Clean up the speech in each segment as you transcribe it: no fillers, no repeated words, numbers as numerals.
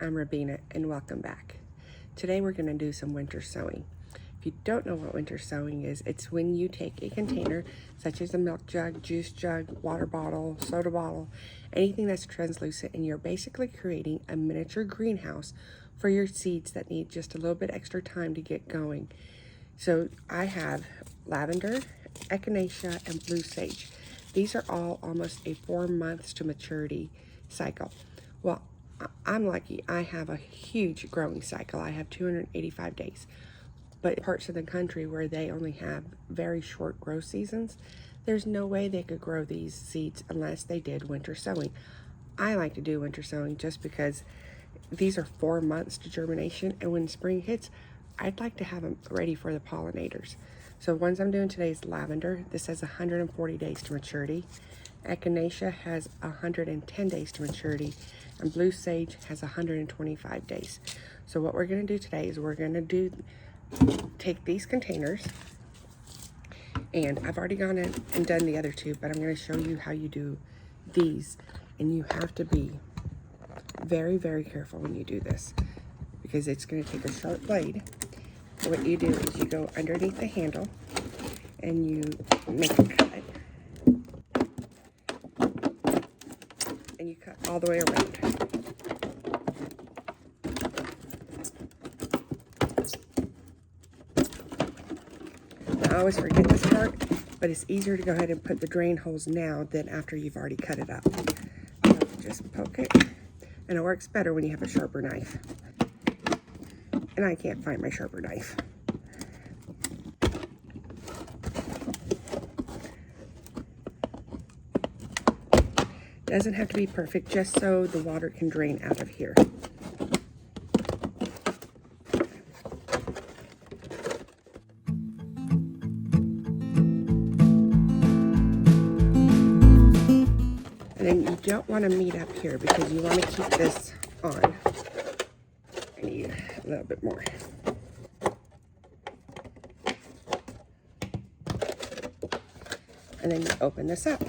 I'm Rabina and welcome back. Today we're going to do some winter sowing. If you don't know what winter sowing is, it's when you take a container such as a milk jug, juice jug, water bottle, soda bottle, anything that's translucent, and you're basically creating a miniature greenhouse for your seeds that need just a little bit extra time to get going. So I have lavender, echinacea, and blue sage. These are all almost a 4 months to maturity cycle. Well, I'm lucky. I have a huge growing cycle. I have 285 days. But parts of the country where they only have very short growth seasons, there's no way they could grow these seeds unless they did winter sowing. I like to do winter sowing just because these are 4 months to germination, and when spring hits, I'd like to have them ready for the pollinators. So ones I'm doing today is lavender. This has 140 days to maturity. Echinacea has 110 days to maturity, and blue sage has 125 days. So what we're going to do today is we're going to take these containers, and I've already gone in and done the other two, but I'm going to show you how you do these. And you have to be very, very careful when you do this because it's going to take a sharp blade. And what you do is you go underneath the handle and you make a cut. And you cut all the way around. Now, I always forget this part, but it's easier to go ahead and put the drain holes now than after you've already cut it up. So just poke it, and it works better when you have a sharper knife. And I can't find my sharper knife. Doesn't have to be perfect, just so the water can drain out of here. And then you don't want to meet up here because you want to keep this on. I need a little bit more. And then you open this up.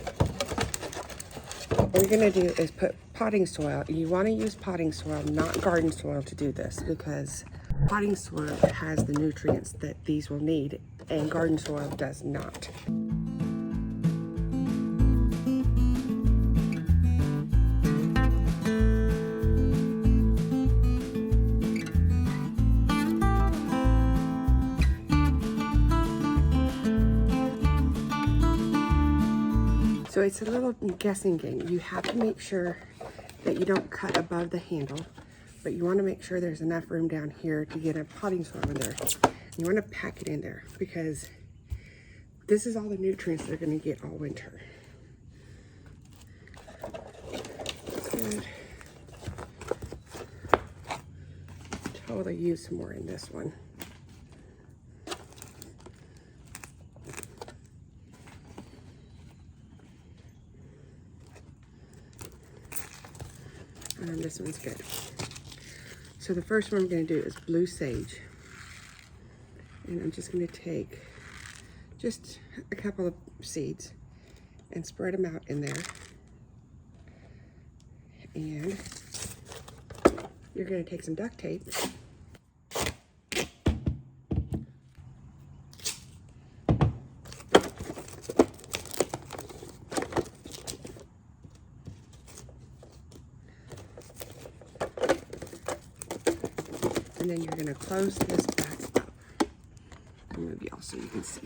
What we're going to do is put potting soil. You want to use potting soil, not garden soil, to do this because potting soil has the nutrients that these will need and garden soil does not. So it's a little guessing game. You have to make sure that you don't cut above the handle, but you want to make sure there's enough room down here to get a potting soil in there. You want to pack it in there because this is all the nutrients they're going to get all winter. That's good. Totally use some more in this one. And this one's good. So the first one I'm going to do is blue sage. And I'm just going to take just a couple of seeds and spread them out in there. And you're going to take some duct tape. And then you're going to close this back up. I'll move y'all so you can see.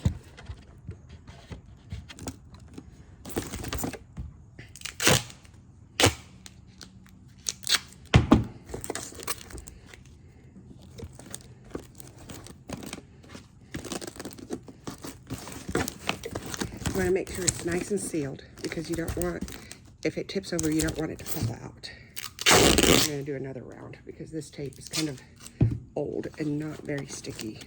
You want to make sure it's nice and sealed because you don't want, if it tips over, you don't want it to fall out. I'm going to do another round because this tape is kind of old and not very sticky.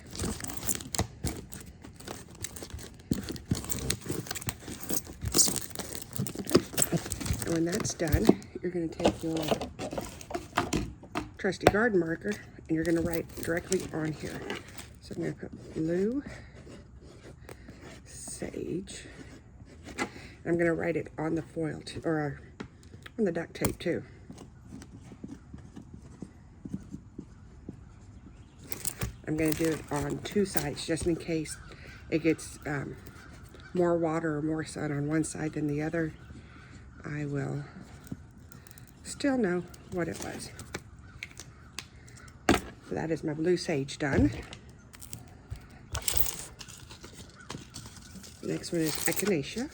And when that's done, you're going to take your trusty garden marker and you're going to write directly on here. So I'm going to put blue sage. I'm going to write it on the foil too, or on the duct tape too. I'm going to do it on 2 sides just in case it gets more water or more sun on one side than the other. I will still know what it was. So that is my blue sage done. The next one is Echinacea.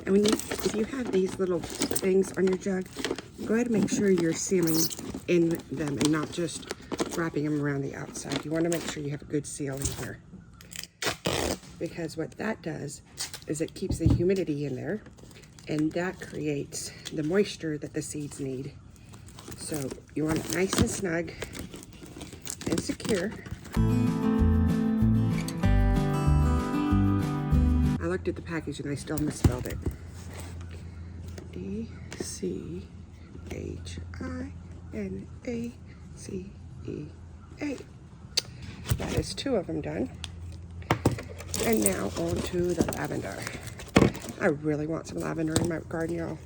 And if you have these little things on your jug, go ahead and make sure you're sealing in them and not just wrapping them around the outside. You want to make sure you have a good seal in here. Because what that does is it keeps the humidity in there, and that creates the moisture that the seeds need. So you want it nice and snug and secure. I looked at the package and I still misspelled it. Echinacea. That is 2 of them done. And now on to the lavender. I really want some lavender in my garden, y'all.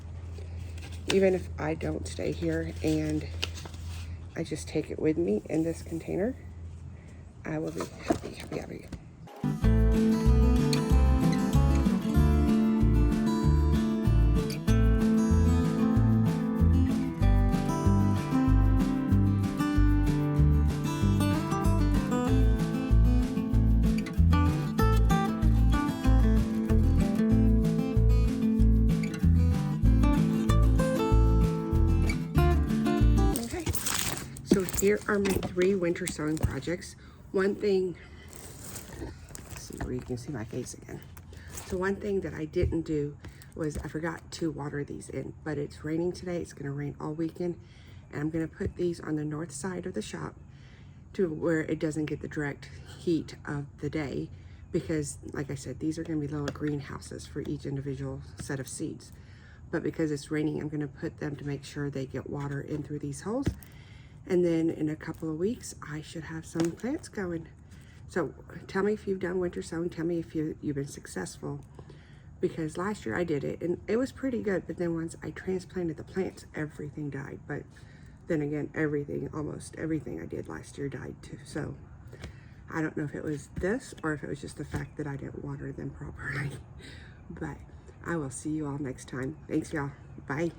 Even if I don't stay here and I just take it with me in this container, I will be happy, happy, happy. So here are my 3 winter sowing projects. One thing, let's see where you can see my face again. So one thing that I didn't do was I forgot to water these in, but it's raining today. It's gonna rain all weekend. And I'm gonna put these on the north side of the shop to where it doesn't get the direct heat of the day, because like I said, these are gonna be little greenhouses for each individual set of seeds. But because it's raining, I'm gonna put them to make sure they get water in through these holes. And then in a couple of weeks, I should have some plants going. So tell me if you've done winter sowing. Tell me if you've been successful. Because last year I did it and it was pretty good. But then once I transplanted the plants, everything died. But then again, almost everything I did last year died too. So I don't know if it was this or if it was just the fact that I didn't water them properly. But I will see you all next time. Thanks, y'all. Bye.